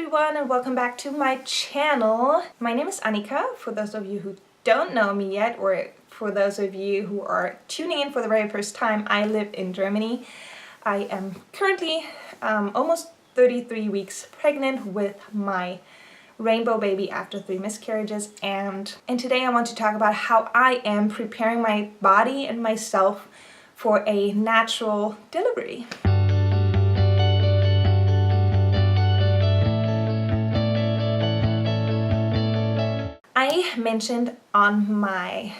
everyone, and welcome back to my channel. My name is Annika, for those of you who don't know me yet, or for those of you who are tuning in for the very first time. I live in Germany. I am currently almost 33 weeks pregnant with my rainbow baby after 3 miscarriages, and today I want to talk about how I am preparing my body and myself for a natural delivery. I mentioned on my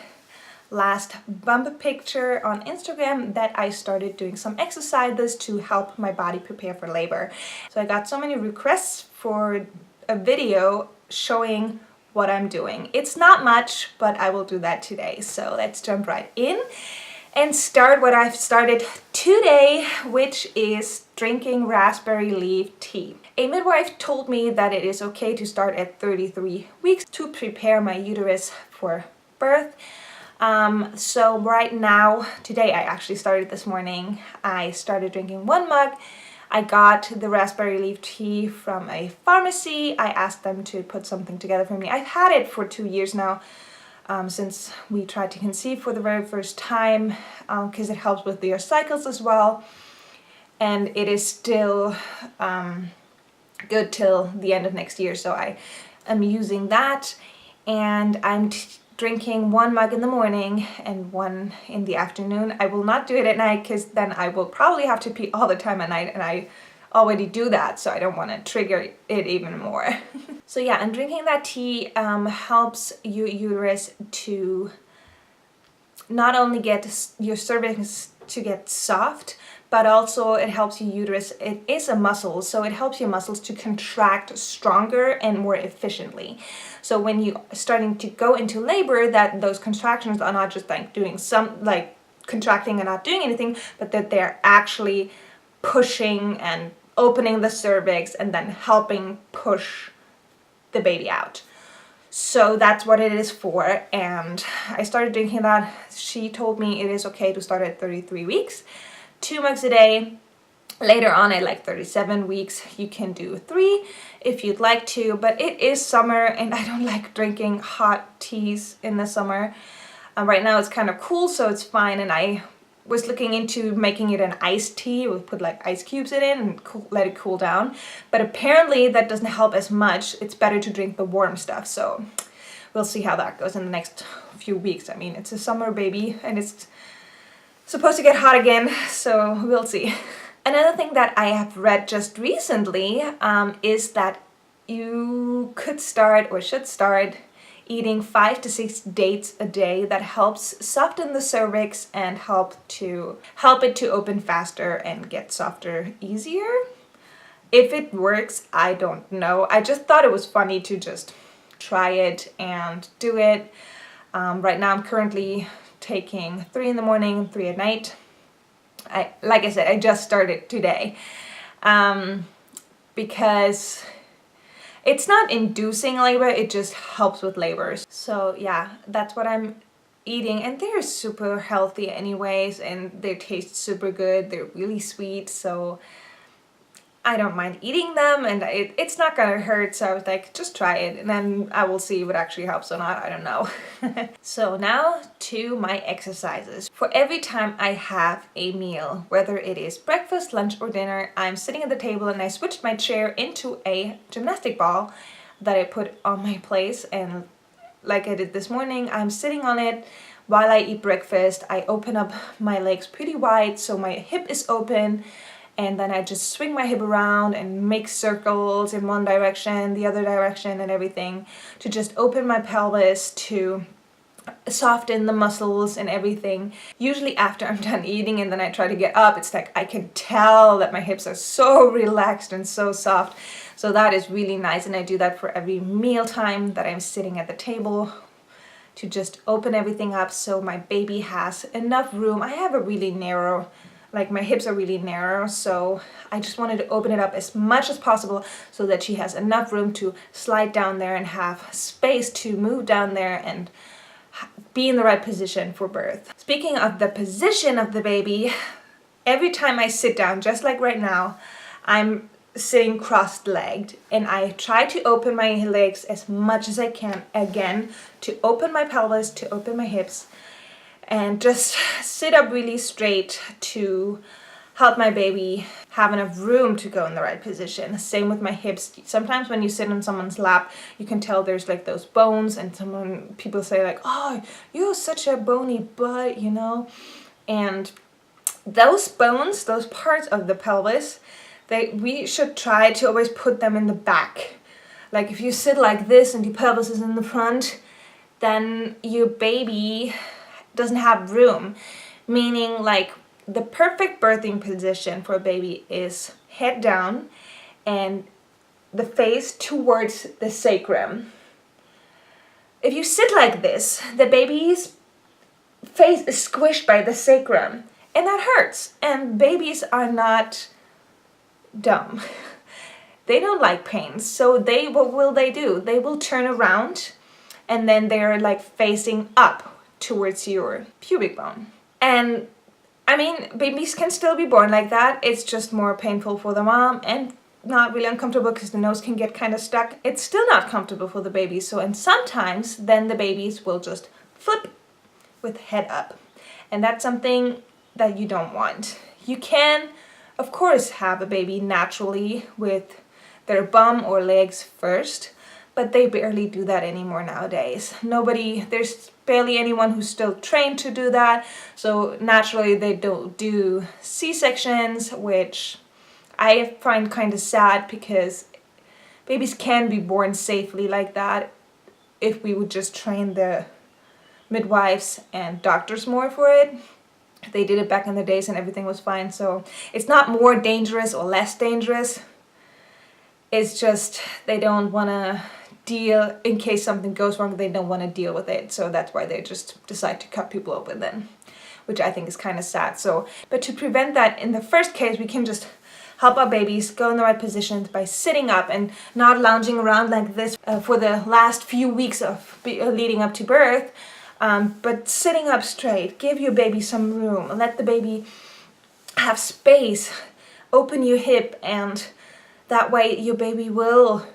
last bump picture on Instagram that I started doing some exercises to help my body prepare for labor. So I got so many requests for a video showing what I'm doing. It's not much, but I will do that today. So let's jump right in and start what I've started today, which is drinking raspberry leaf tea. A midwife told me that it is okay to start at 33 weeks to prepare my uterus for birth. So right now, today I actually started this morning. I started drinking 1 mug. I got the raspberry leaf tea from a pharmacy. I asked them to put something together for me. I've had it for 2 years now. Since we tried to conceive for the very first time, because it helps with your cycles as well, and it is still good till the end of next year, so I am using that, and I'm drinking 1 mug in the morning and 1 in the afternoon. I will not do it at night because then I will probably have to pee all the time at night, and I already do that, so I don't want to trigger it even more. So yeah, and drinking that tea helps your uterus to not only get your cervix to get soft, but also it helps your uterus. It is a muscle, so it helps your muscles to contract stronger and more efficiently. So when you're starting to go into labor, that those contractions are not just like doing some, like contracting and not doing anything, but that they're actually pushing and opening the cervix and then helping push the baby out. So that's what it is for, and I started drinking that. She told me it is okay to start at 33 weeks, 2 mugs a day. Later on at like 37 weeks you can do 3 if you'd like to, but it is summer and I don't like drinking hot teas in the summer. Right now it's kind of cool, so it's fine, and I was looking into making it an iced tea. We'll put like ice cubes in it and let it cool down, but apparently that doesn't help as much. It's better to drink the warm stuff, so we'll see how that goes in the next few weeks. I mean, it's a summer baby and it's supposed to get hot again, so we'll see. Another thing that I have read just recently is that you could start or should start eating 5 to 6 dates a day. That helps soften the cervix and help it to open faster and get softer easier. If it works, I don't know. I just thought it was funny to just try it and do it. Right now I'm currently taking 3 in the morning, 3 at night. Like I said, I just started today because it's not inducing labor, it just helps with labors. So yeah, that's what I'm eating, and they're super healthy anyways, and they taste super good. They're really sweet, so I don't mind eating them, and it's not gonna hurt, so I was like, just try it, and then I will see if it actually helps or not, I don't know. So now to my exercises. For every time I have a meal, whether it is breakfast, lunch, or dinner, I'm sitting at the table and I switched my chair into a gymnastic ball that I put on my place, and like I did this morning, I'm sitting on it while I eat breakfast. I open up my legs pretty wide so my hip is open, and then I just swing my hip around and make circles in one direction, the other direction, and everything to just open my pelvis, to soften the muscles and everything. Usually after I'm done eating and then I try to get up, it's like I can tell that my hips are so relaxed and so soft. So that is really nice, and I do that for every meal time that I'm sitting at the table, to just open everything up so my baby has enough room. I have a really narrow, like my hips are really narrow, so I just wanted to open it up as much as possible so that she has enough room to slide down there and have space to move down there and be in the right position for birth. Speaking of the position of the baby, every time I sit down, just like right now, I'm sitting cross-legged, and I try to open my legs as much as I can, again, to open my pelvis, to open my hips, and just sit up really straight to help my baby have enough room to go in the right position. Same with my hips. Sometimes when you sit on someone's lap, you can tell there's like those bones, and people say like, oh, you have such a bony butt, you know? And those bones, those parts of the pelvis, we should try to always put them in the back. Like if you sit like this and your pelvis is in the front, then your baby doesn't have room. Meaning like the perfect birthing position for a baby is head down and the face towards the sacrum. If you sit like this, the baby's face is squished by the sacrum, and that hurts. And babies are not dumb. They don't like pain. So what will they do? They will turn around and then they're like facing up towards your pubic bone. And I mean, babies can still be born like that. It's just more painful for the mom and not really uncomfortable because the nose can get kind of stuck. It's still not comfortable for the baby. So, and sometimes then the babies will just flip with head up. And that's something that you don't want. You can, of course, have a baby naturally with their bum or legs first, but they barely do that anymore nowadays. There's barely anyone who's still trained to do that. So naturally they don't do C-sections, which I find kind of sad because babies can be born safely like that if we would just train the midwives and doctors more for it. They did it back in the days and everything was fine. So it's not more dangerous or less dangerous. It's just they don't want to deal, in case something goes wrong, they don't want to deal with it. So that's why they just decide to cut people open then, which I think is kind of sad. So, but to prevent that, in the first case, we can just help our babies go in the right positions by sitting up and not lounging around like this for the last few weeks of leading up to birth. But sitting up straight, give your baby some room, let the baby have space, open your hip, and that way your baby will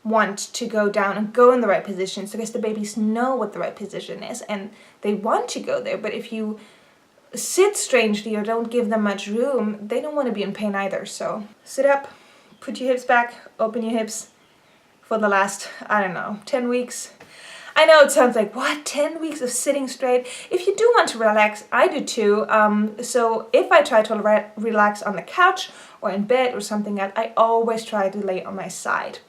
want to go down and go in the right position, so because the babies know what the right position is and they want to go there. But if you sit strangely or don't give them much room, they don't want to be in pain either. So sit up, put your hips back, open your hips for the last, 10 weeks. I know it sounds like, what, 10 weeks of sitting straight? If you do want to relax, I do too. So if I try to relax on the couch or in bed or something, I always try to lay on my side.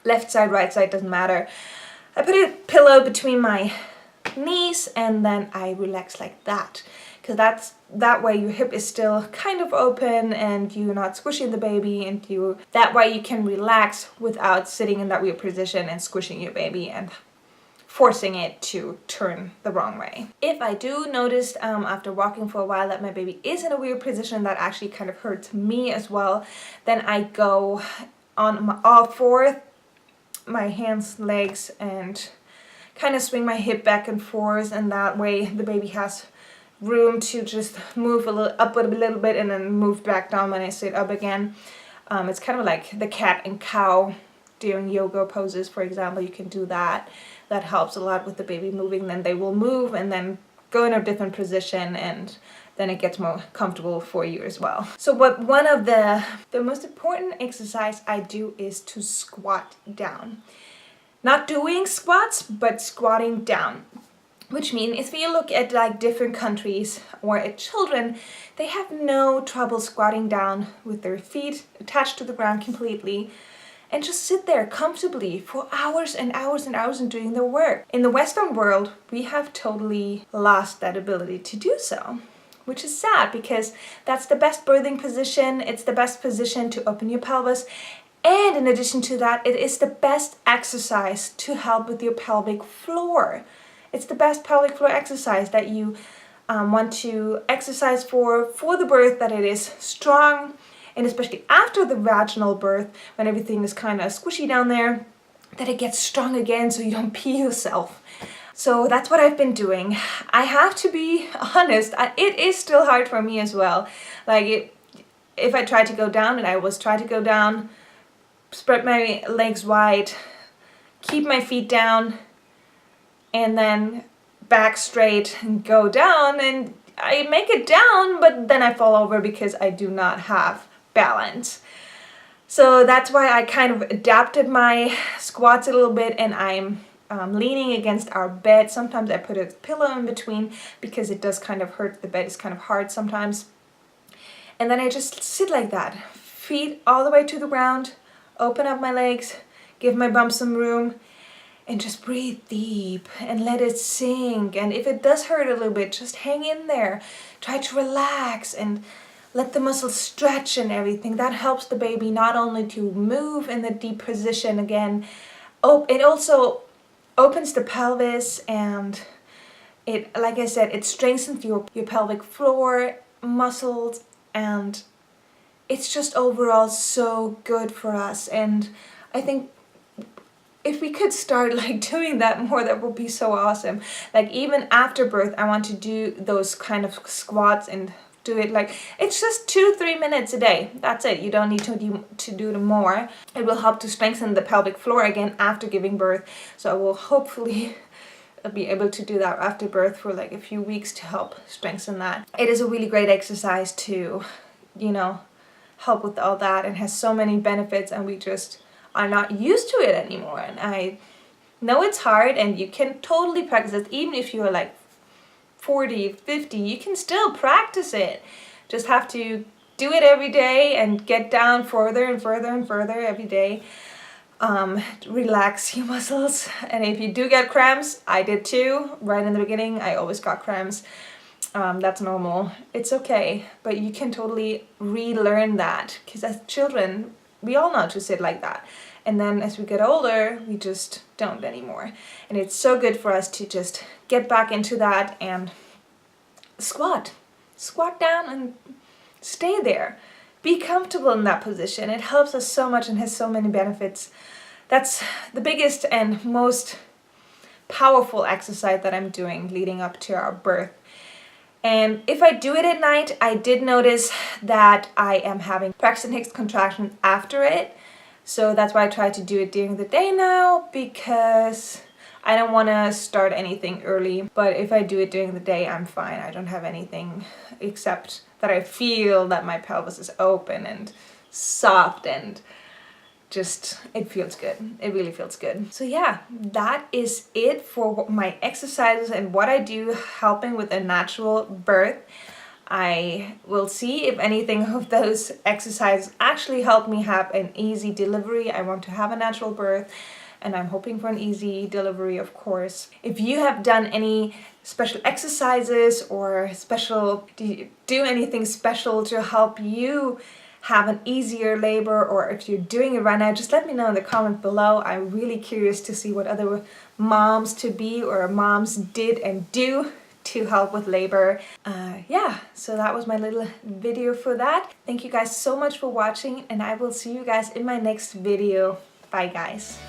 Left side, right side, doesn't matter. I put a pillow between my knees and then I relax like that. Because that way your hip is still kind of open and you're not squishing the baby, and that way you can relax without sitting in that weird position and squishing your baby and forcing it to turn the wrong way. If I do notice after walking for a while that my baby is in a weird position that actually kind of hurts me as well, then I go on all fours, my hands, legs, and kind of swing my hip back and forth, and that way the baby has room to just move up a little bit and then move back down when I sit up again. It's kind of like the cat and cow during yoga poses, for example. You can do that. That helps a lot with the baby moving. Then they will move and then go in a different position, and then it gets more comfortable for you as well. So one of the most important exercise I do is to squat down. Not doing squats, but squatting down. Which means if you look at like different countries or at children, they have no trouble squatting down with their feet attached to the ground completely and just sit there comfortably for hours and hours and hours and doing their work. In the Western world, we have totally lost that ability to do so, which is sad because that's the best birthing position. It's the best position to open your pelvis. And in addition to that, it is the best exercise to help with your pelvic floor. It's the best pelvic floor exercise that you want to exercise for the birth, that it is strong, and especially after the vaginal birth, when everything is kind of squishy down there, that it gets strong again so you don't pee yourself. So that's what I've been doing. I have to be honest, it is still hard for me as well. Like if I try to go down, and I always try to go down, spread my legs wide, keep my feet down, and then back straight and go down, and I make it down, but then I fall over because I do not have balance. So that's why I kind of adapted my squats a little bit, and I'm leaning against our bed. Sometimes I put a pillow in between because it does kind of hurt. The bed is kind of hard sometimes. And then I just sit like that, feet all the way to the ground, open up my legs, give my bum some room, and just breathe deep and let it sink. And if it does hurt a little bit, just hang in there. Try to relax and let the muscles stretch and everything. That helps the baby not only to move in the deep position again, it also opens the pelvis, and it, like I said, it strengthens your pelvic floor muscles, and it's just overall so good for us. And I think if we could start like doing that more, that would be so awesome. Like even after birth, I want to do those kind of squats and do it like, it's just 2-3 minutes a day. That's it. You don't need to do them more. It will help to strengthen the pelvic floor again after giving birth. So I will hopefully be able to do that after birth for like a few weeks to help strengthen that. It is a really great exercise to, you know, help with all that, and has so many benefits, and we just are not used to it anymore. And I know it's hard, and you can totally practice it. Even if you're like 40, 50, you can still practice it. Just have to do it every day and get down further and further and further every day. Relax your muscles. And if you do get cramps, I did too, right in the beginning. I always got cramps. That's normal. It's okay. But you can totally relearn that, because as children, we all know to sit like that. And then as we get older, we just don't anymore. And it's so good for us to just get back into that and squat. Squat down and stay there. Be comfortable in that position. It helps us so much and has so many benefits. That's the biggest and most powerful exercise that I'm doing leading up to our birth. And if I do it at night, I did notice that I am having Braxton Hicks contractions after it. So that's why I try to do it during the day now, because I don't want to start anything early. But if I do it during the day, I'm fine. I don't have anything except that I feel that my pelvis is open and soft, and just, it feels good. It really feels good. So yeah, that is it for my exercises and what I do helping with a natural birth. I will see if anything of those exercises actually help me have an easy delivery. I want to have a natural birth, and I'm hoping for an easy delivery, of course. If you have done any special exercises or do anything special to help you have an easier labor, or if you're doing it right now, just let me know in the comment below. I'm really curious to see what other moms to be or moms did and do to help with labor. Yeah, so that was my little video for that. Thank you guys so much for watching, and I will see you guys in my next video. Bye guys.